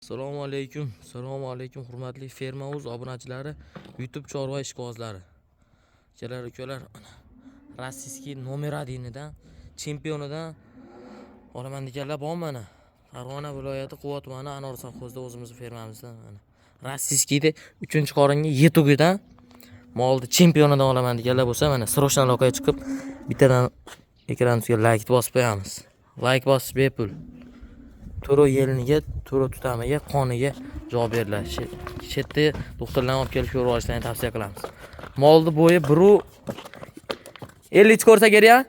Assalomu alaykum hurmatli Ferma.uz obunachilari, YouTube chorva ishqibozlari. Akalar, ukalar, rossiyskiy nomer 1dan chempionidan olaman deganlar bormi mana? Farg'ona viloyati Quva tumani Anor sovxozida o'zimiz fermamizdan mana. Rossiyskiyda 3-qoringa yetugidan molni chempionidan olaman deganlar bo'lsa, mana srochna aloqaga chiqib, bittadan ekran ustiga like bosib qo'yamiz. Like bosish bepul. Turo yeliniga, turo tutamiga, qoniga javob beriladi. Chetda doktorlarni olib kelib ko'rib olishni tavsiya qilamiz. Molni bo'yi 50 ko'rsa kerak.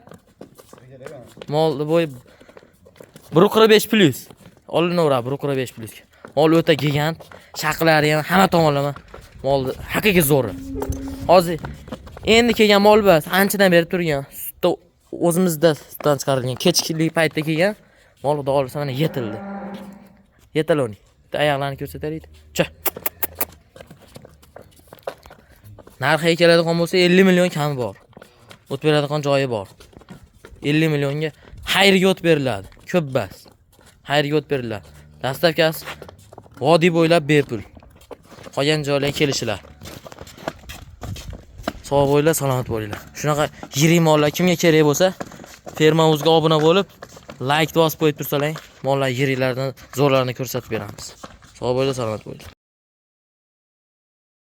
Molni bo'yi 1.45 plus. Olinaveradi 1.45 plus. Mol o'ta gigant, shaqlari ham hamma tomonlama. Molni haqiqiy zo'ri. Hozir endi kelgan mol bas, anchadan beri turgan. Sutda o'zimizda sutdan chiqarilgan, kechkilik paytda kelgan. Mol xudo olsa mana yetildi. Yetaloni. Oyoqlarni ko'rsataylik. Cha. Narxiga keladigan bo'lsa 50 million kami bor. O't beradigan joyi bor. 50 millionga xayrga o't beriladi. Ko'p bas. Xayrga o't beriladi. Dastavkasi vodiy bo'ylab bepul. Qolgan joylarga kelishlar. Sog' bo'linglar, salomat bo'linglar. Shunaqa yirik mollar kimga kerak bo'lsa, Ferma.uzga obuna bo'lib, like bosib qo'yib tursalar, mollar yiriklaridan zo'rlarini ko'rsatib beramiz. Sog' bo'linglar, salomat bo'linglar.